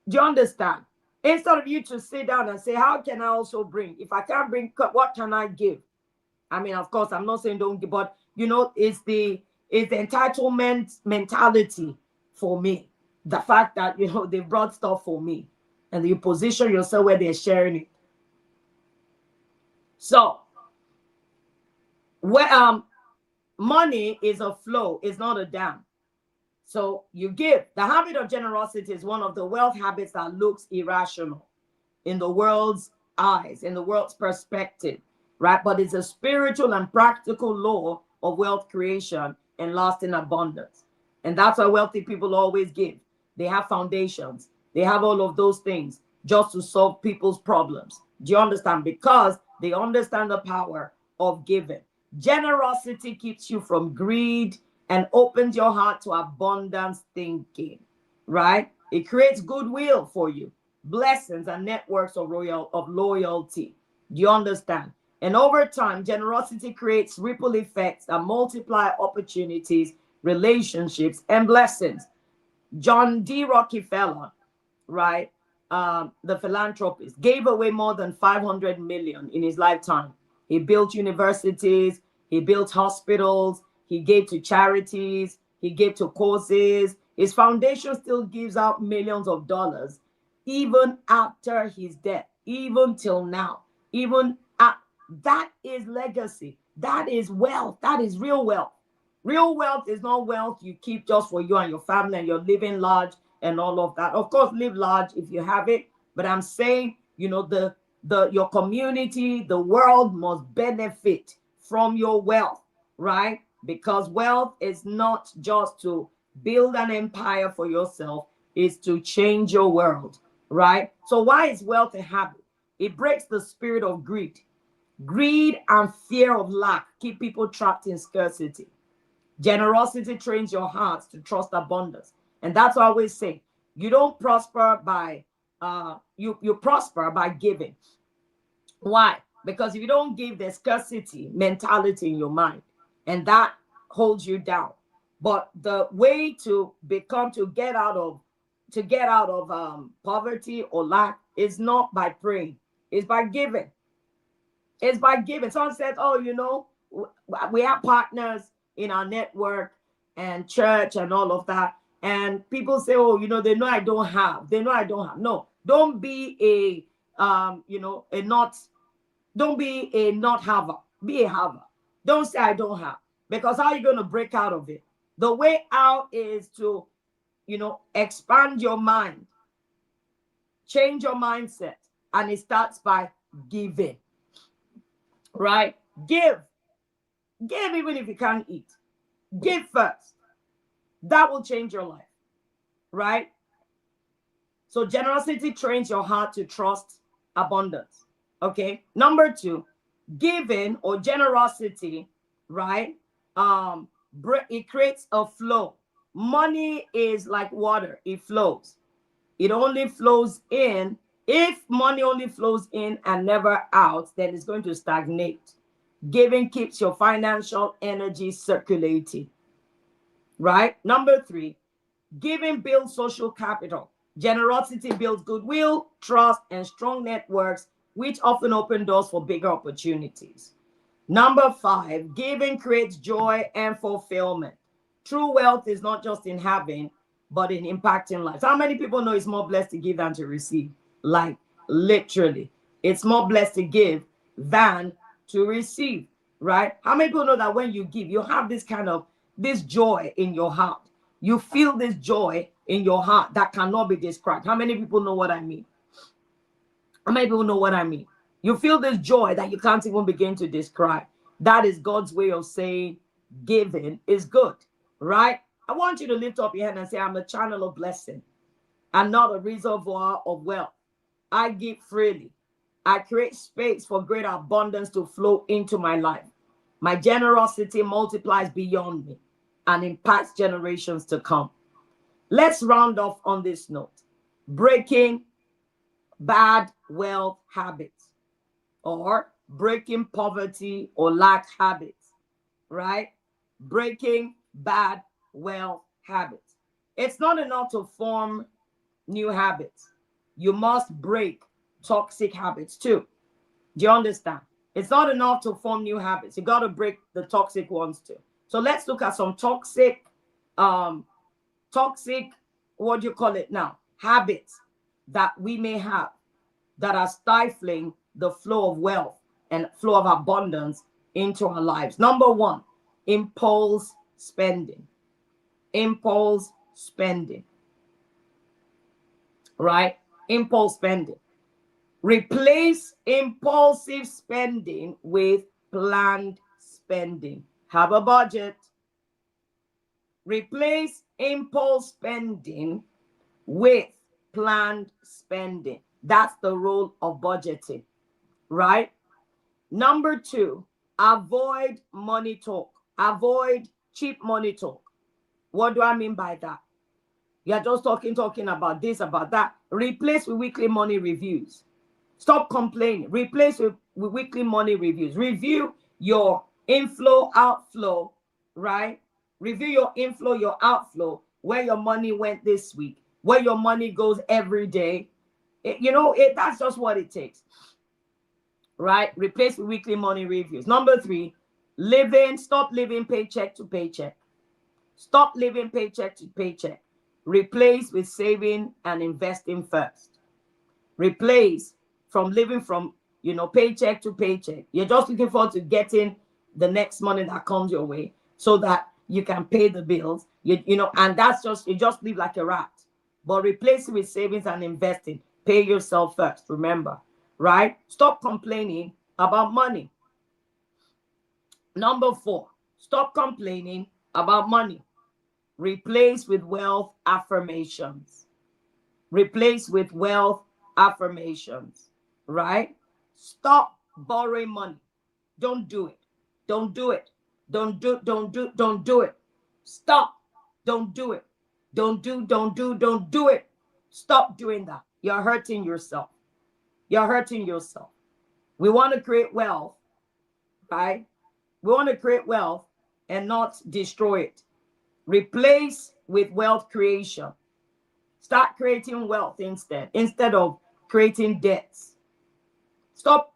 Do you understand? Instead of you to sit down and say, how can I also bring? If I can't bring, what can I give? I mean, of course, I'm not saying don't give, but you know, it's the entitlement mentality for me. The fact that, you know, they brought stuff for me and you position yourself where they're sharing it. So, where money is a flow, it's not a dam. So you give. The habit of generosity is one of the wealth habits that looks irrational in the world's eyes, in the world's perspective, right? But it's a spiritual and practical law of wealth creation and lasting abundance. And that's why wealthy people always give. They have foundations, they have all of those things just to solve people's problems. Do you understand? Because they understand the power of giving. Generosity keeps you from greed and opens your heart to abundance thinking, right? It creates goodwill for you, blessings and networks of loyalty. Do you understand? And over time, generosity creates ripple effects that multiply opportunities, relationships, and blessings. John D. Rockefeller, right, the philanthropist, gave away more than 500 million in his lifetime. He built universities, he built hospitals, he gave to charities, he gave to causes. His foundation still gives out millions of dollars, even after his death, even till now. Even at, that is legacy. That is wealth. That is real wealth. Real wealth is not wealth you keep just for you and your family and you're living large and all of that. Of course, live large if you have it, but I'm saying, you know, your community, the world must benefit from your wealth, right? Because wealth is not just to build an empire for yourself, it's to change your world, right? So why is wealth a habit? It breaks the spirit of greed. Greed and fear of lack keep people trapped in scarcity. Generosity trains your heart to trust abundance. And that's why I always say, you don't prosper by you prosper by giving. Why? Because if you don't give, there's scarcity mentality in your mind. and that holds you down. But the way to get out of poverty or lack is not by praying, it's by giving. It's by giving. Someone says, oh, we have partners in our network and church and all of that. And people say, oh, they know I don't have. They know I don't have. No, don't be a not, don't be a not haver. Be a haver. Don't say I don't have. Because how are you going to break out of it? The way out is to, expand your mind, change your mindset. And it starts by giving. Right? Give. Give even if you can't eat. Give first. That will change your life. Right? So generosity trains your heart to trust abundance. Okay? Number 2, giving or generosity, right? It creates a flow. Money is like water. It flows. It only flows in. If money only flows in and never out, then it's going to stagnate. Giving keeps your financial energy circulating. Right? Number 3, giving builds social capital. Generosity builds goodwill, trust, and strong networks, which often open doors for bigger opportunities. Number 5, giving creates joy and fulfillment. True wealth is not just in having, but in impacting lives. How many people know it's more blessed to give than to receive? Like, literally. It's more blessed to give than to receive, right? How many people know that when you give, you have this joy in your heart? You feel this joy in your heart that cannot be described. How many people know what I mean? How many people know what I mean? You feel this joy that you can't even begin to describe. That is God's way of saying giving is good, right? I want you to lift up your hand and say, I'm a channel of blessing and not a reservoir of wealth. I give freely. I create space for greater abundance to flow into my life. My generosity multiplies beyond me and impacts generations to come. Let's round off on this note. Breaking bad wealth habits, or breaking poverty or lack habits, right? Breaking bad wealth habits. It's not enough to form new habits. You must break toxic habits too. Do you understand? It's not enough to form new habits. You got to break the toxic ones too. So let's look at some toxic, what do you call it now? Habits that we may have that are stifling the flow of wealth and flow of abundance into our lives. Number 1, impulse spending. Impulse spending. Right? Impulse spending. Replace impulsive spending with planned spending. Have a budget. Replace impulse spending with planned spending. That's the role of budgeting, right? Number 2, avoid money talk. Avoid cheap money talk. What do I mean by that? You're just talking about this, about that. Replace with weekly money reviews. Stop complaining. Replace with weekly money reviews. Review your inflow, outflow, right? Review your inflow, your outflow, where your money went this week, where your money goes every day. That's just what it takes, right? Replace with weekly money reviews. Number 3, stop living paycheck to paycheck. Stop living paycheck to paycheck. Replace with saving and investing first. Replace from living from, paycheck to paycheck. You're just looking forward to getting the next money that comes your way so that you can pay the bills, and you just live like a rat. But replace it with savings and investing. Pay yourself first, remember, right? Stop complaining about money. Number 4, stop complaining about money. Replace with wealth affirmations. Replace with wealth affirmations, right? Stop borrowing money. Don't do it. Don't do it. Don't do it. Stop. Don't do it. Don't do it. Stop doing that. You're hurting yourself. You're hurting yourself. We want to create wealth, right? We want to create wealth and not destroy it. Replace with wealth creation. Start creating wealth instead of creating debts. Stop.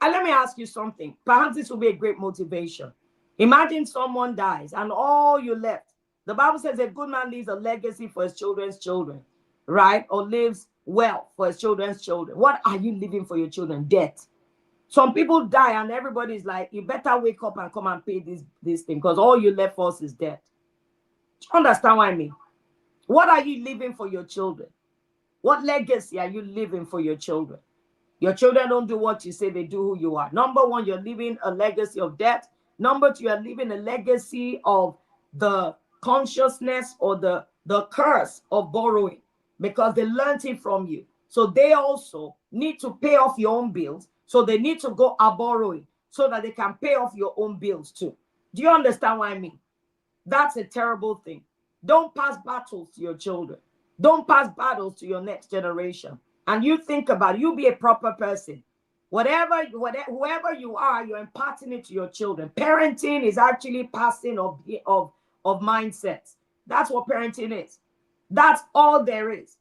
And let me ask you something. Perhaps this will be a great motivation. Imagine someone dies and all you left. The Bible says a good man leaves a legacy for his children's children, right? Or leaves wealth for his children's children. What are you leaving for your children? Debt. Some people die and everybody's like, you better wake up and come and pay this thing because all you left for us is debt. Do you understand what I mean? What are you leaving for your children? What legacy are you leaving for your children? Your children don't do what you say, they do who you are. Number one, you're leaving a legacy of debt. Number two, you're leaving a legacy of the consciousness or the curse of borrowing because they learned it from you. So they also need to pay off your own bills. So they need to go out borrowing so that they can pay off your own bills too. Do you understand what I mean? That's a terrible thing. Don't pass battles to your children. Don't pass battles to your next generation. And you think about it, you be a proper person. Whoever you are, you're imparting it to your children. Parenting is actually passing of mindsets. That's what parenting is. That's all there is.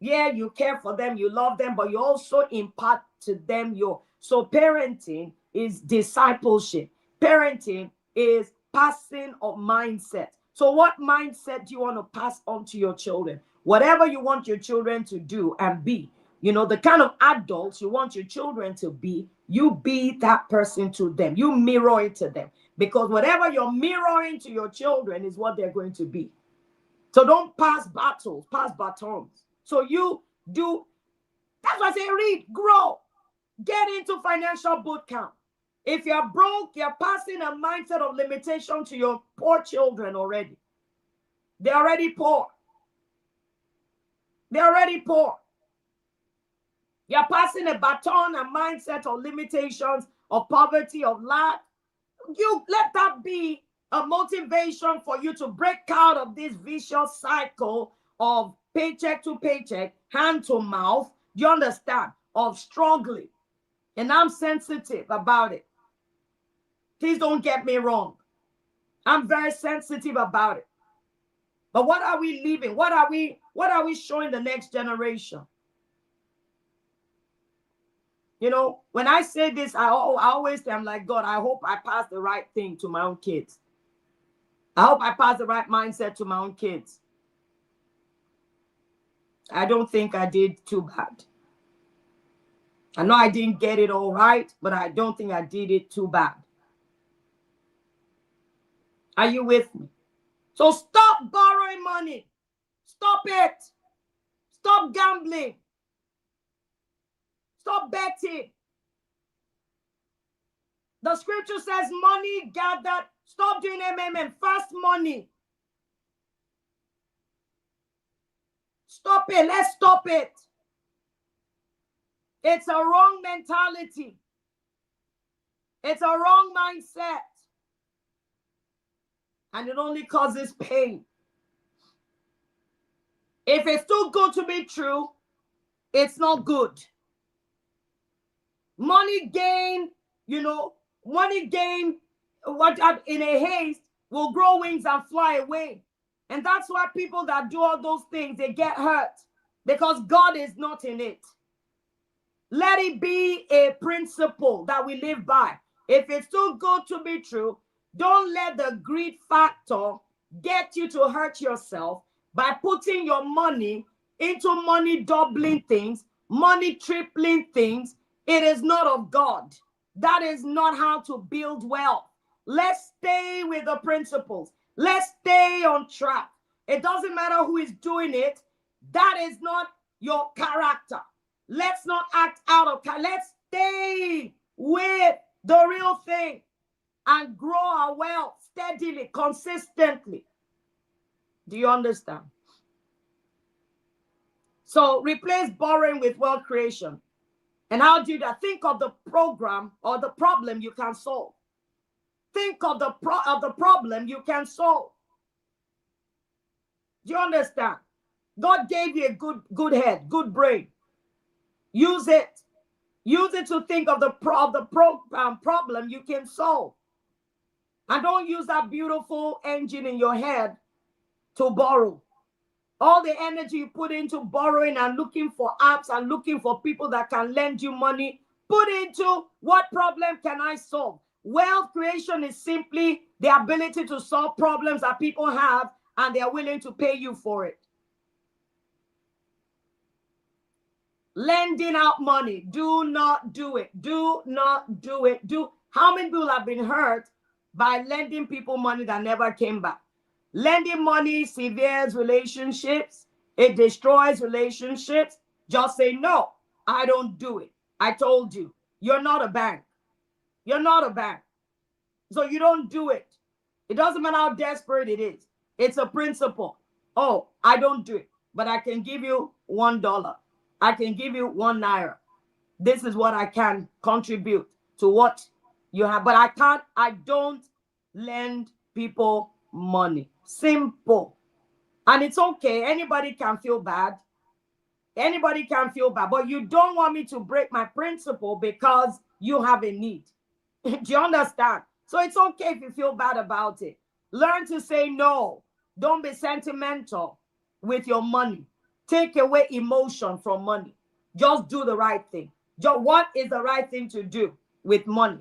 Yeah, you care for them, you love them, but you also impart to them so parenting is discipleship. Parenting is passing of mindset. So what mindset do you want to pass on to your children? Whatever you want your children to do and be, the kind of adults you want your children to be, you be that person to them. You mirror it to them. Because whatever you're mirroring to your children is what they're going to be. So don't pass battles, pass batons. So you do, that's why I say read, grow, get into financial boot camp. If you're broke, you're passing a mindset of limitation to your poor children already. They're already poor. They're already poor. You're passing a baton, a mindset of limitations, of poverty, of lack. You let that be a motivation for you to break out of this vicious cycle of paycheck to paycheck, hand to mouth, you understand, of struggling. And I'm sensitive about it. Please don't get me wrong. I'm very sensitive about it. But what are we leaving? What are we showing the next generation? When I say this, I always say, I'm like, God, I hope I pass the right thing to my own kids. I hope I pass the right mindset to my own kids. I don't think I did too bad. I know I didn't get it all right, but I don't think I did it too bad. Are you with me? So stop borrowing money. Stop it. Stop gambling. Stop betting. The scripture says money gathered. Stop doing MMM. Fast money. Stop it. Let's stop it. It's a wrong mentality. It's a wrong mindset. And it only causes pain. If it's too good to be true, it's not good. Money gain, money gain in a haste will grow wings and fly away. And that's why people that do all those things, they get hurt because God is not in it. Let it be a principle that we live by. If it's too good to be true, don't let the greed factor get you to hurt yourself by putting your money into money doubling things, money tripling things. It is not of God. That is not how to build wealth. Let's stay with the principles. Let's stay on track. It doesn't matter who is doing it. That is not your character. Let's not act out of character. Let's stay with the real thing and grow our wealth steadily, consistently. Do you understand? So replace borrowing with wealth creation. And how do that? Think of the program or the problem you can solve. Think of the problem you can solve. Do you understand? God gave you a good head, good brain. Use it. Use it to think of the problem you can solve. And don't use that beautiful engine in your head to borrow. All the energy you put into borrowing and looking for apps and looking for people that can lend you money, put into what problem can I solve? Wealth creation is simply the ability to solve problems that people have and they are willing to pay you for it. Lending out money, do not do it. Do not do it. How many people have been hurt by lending people money that never came back? Lending money severes relationships. It destroys relationships. Just say, no, I don't do it. I told you, you're not a bank. You're not a bank. So you don't do it. It doesn't matter how desperate it is. It's a principle. Oh, I don't do it, but I can give you $1. I can give you £1. This is what I can contribute to what you have. But I don't lend people money. Simple. And it's okay. Anybody can feel bad. Anybody can feel bad. But you don't want me to break my principle because you have a need. Do you understand? So it's okay if you feel bad about it. Learn to say no. Don't be sentimental with your money. Take away emotion from money. Just do the right thing. Just what is the right thing to do with money?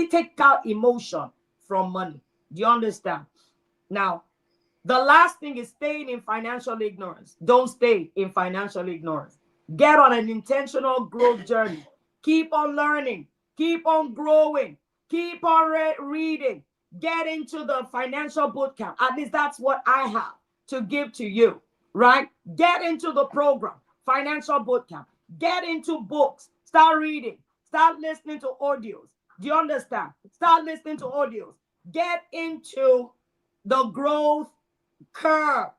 Take out emotion from money. Do you understand? Now, the last thing is staying in financial ignorance. Don't stay in financial ignorance. Get on an intentional growth journey. Keep on learning. Keep on growing. Keep on reading. Get into the financial bootcamp. At least that's what I have to give to you, right? Get into the program, financial bootcamp. Get into books. Start reading. Start listening to audios. Do you understand? Start listening to audios. Get into the growth curve.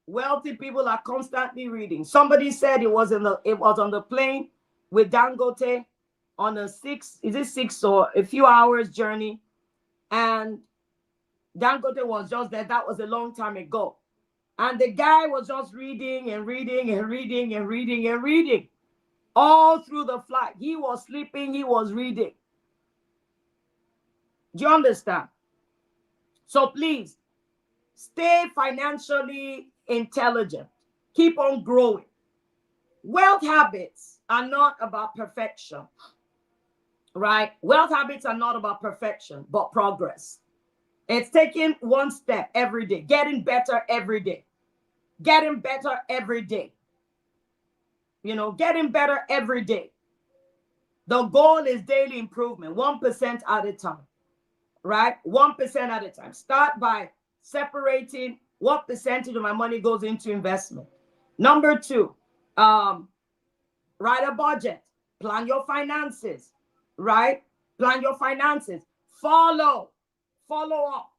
Wealthy people are constantly reading. Somebody said it was on the plane with Dangote on a 6 or a few hours journey, and Dangote was just there. That was a long time ago, and the guy was just reading and reading and reading and reading and reading all through the flight. He was sleeping. He was reading. Do you understand? So please, stay financially intelligent. Keep on growing. Wealth habits are not about perfection, right? Wealth habits are not about perfection, but progress. It's taking one step every day, getting better every day, getting better every day. Getting better every day. The goal is daily improvement, 1% at a time, right? 1% at a time. Start by separating what percentage of my money goes into investment. Number 2, write a budget. Plan your finances, right? Plan your finances. Follow up.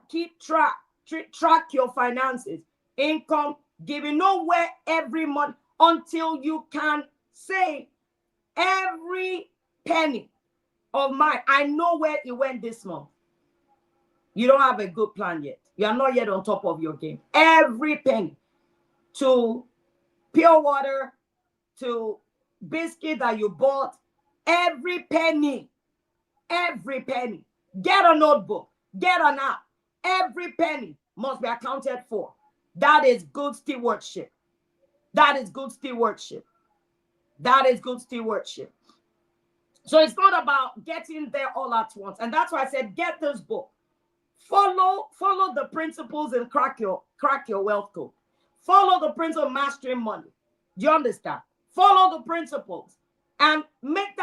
Keep track. Track your finances. Income, giving. Nowhere every month until you can say every penny of mine, I know where it went this month. You don't have a good plan yet. You are not yet on top of your game. Every penny, to pure water, to biscuit that you bought, every penny. Get a notebook, get an app. Every penny must be accounted for. That is good stewardship. That is good stewardship. So it's not about getting there all at once. And that's why I said, get this book. Follow the principles and crack your wealth code. Follow the principle of mastering money. Do you understand? Follow the principles and make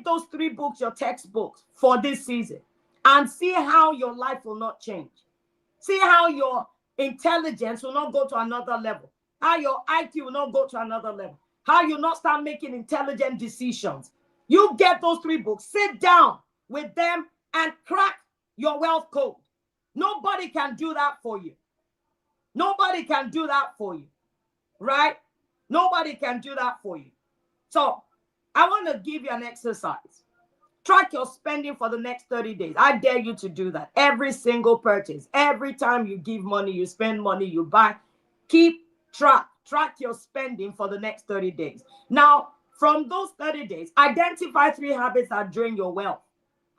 those 3 books your textbooks for this season, and see how your life will not change. See how your intelligence will not go to another level. How your IQ will not go to another level. How you not start making intelligent decisions. You get those 3 books, sit down with them and crack your wealth code. Nobody can do that for you. Nobody can do that for you, right? Nobody can do that for you. So I want to give you an exercise. Track your spending for the next 30 days. I dare you to do that. Every single purchase, every time you give money, you spend money, you buy, keep track your spending for the next 30 days. Now, from those 30 days, identify 3 habits that drain your wealth.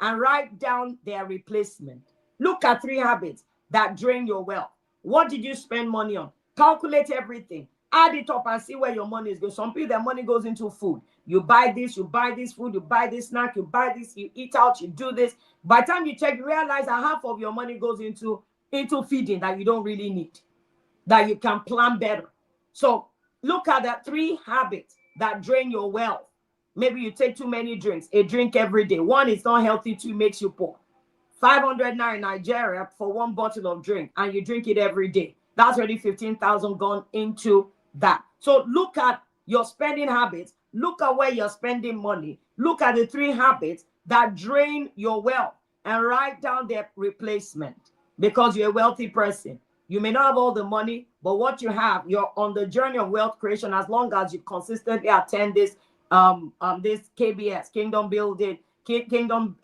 and write down their replacement. Look at 3 habits that drain your wealth. What did you spend money on? Calculate everything. Add it up and see where your money is going. Some people, their money goes into food. You buy this food, you buy this snack, you buy this, you eat out, you do this. By the time you check, you realize that half of your money goes into feeding that you don't really need, that you can plan better. So look at the 3 habits that drain your wealth. Maybe you take too many drinks, a drink every day. 1, it's not healthy. 2, makes you poor. 500 naira in Nigeria for 1 bottle of drink, and you drink it every day. That's already 15,000 gone into that. So look at your spending habits. Look at where you're spending money. Look at the 3 habits that drain your wealth and write down their replacement, because you're a wealthy person. You may not have all the money, but what you have, you're on the journey of wealth creation as long as you consistently attend this this KBS, Kingdom Building, KBS,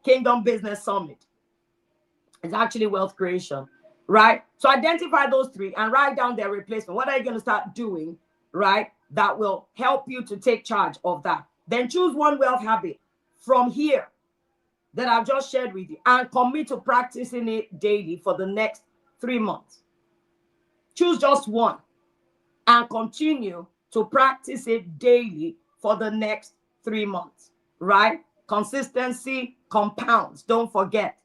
Kingdom Business Summit. It's actually wealth creation, right? So identify those 3 and write down their replacement. What are you going to start doing, right, that will help you to take charge of that? Then choose 1 wealth habit from here that I've just shared with you and commit to practicing it daily for the next 3 months. Choose just 1 and continue to practice it daily for the next 3 months, right? Consistency compounds. Don't forget,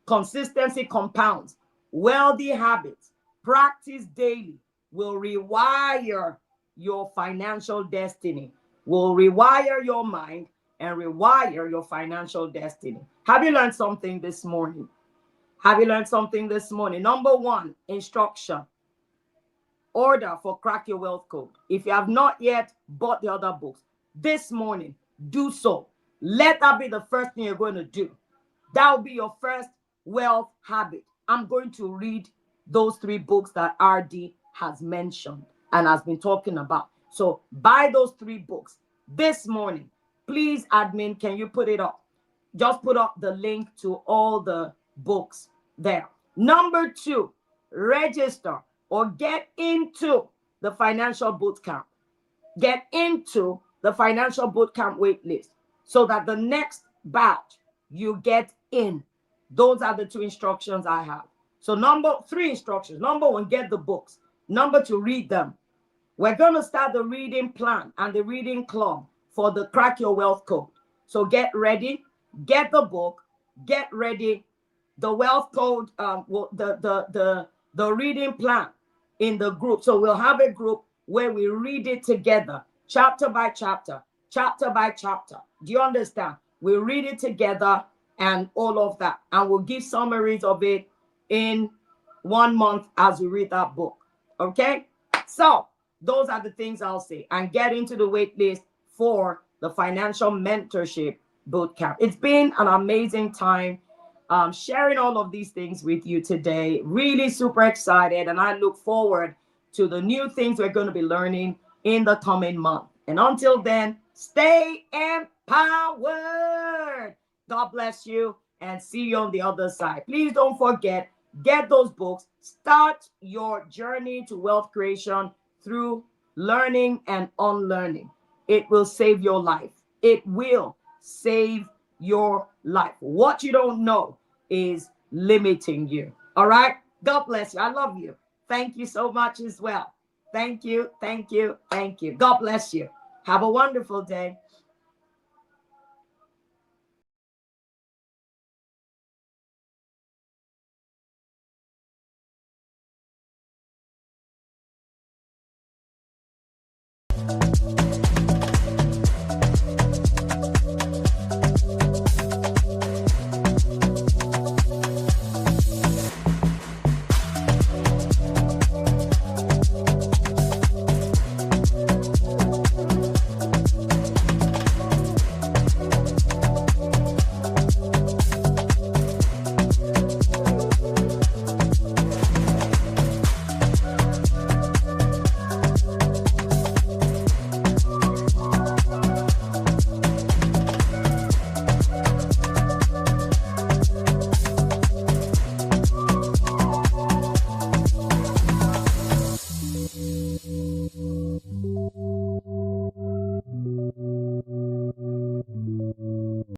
consistency compounds. Wealthy habits, practice daily, will rewire your financial destiny, will rewire your mind and rewire your financial destiny. Have you learned something this morning? Have you learned something this morning? Number 1, instruction. Order for Crack Your Wealth Code. If you have not yet bought the other books, this morning, do so. Let that be the first thing you're going to do. That will be your first wealth habit. I'm going to read those 3 books that RD has mentioned and has been talking about. So buy those 3 books this morning. Please, admin, can you put it up? Just put up the link to all the books there. Number 2, register or get into the financial boot camp. Get into the financial boot camp wait list so that the next batch you get in. Those are the 2 instructions I have. So 3 instructions. Number 1, get the books. Number 2, read them. We're going to start the reading plan and the reading club for the Crack Your Wealth Code. So get ready, get the book, get ready. The wealth code, the reading plan in the group. So we'll have a group where we read it together, chapter by chapter, chapter by chapter. Do you understand? We read it together and all of that. And we'll give summaries of it in 1 month as we read that book. Okay? So those are the things I'll say. And get into the wait list for the financial mentorship bootcamp. It's been an amazing time sharing all of these things with you today. Really super excited, and I look forward to the new things we're going to be learning in the coming month. And until then, stay empowered. God bless you and see you on the other side. Please don't forget, get those books. Start your journey to wealth creation through learning and unlearning. It will save your life. It will save your life. What you don't know is limiting you. All right? God bless you. I love you. Thank you so much as well. Thank you. Thank you. Thank you. God bless you. Have a wonderful day.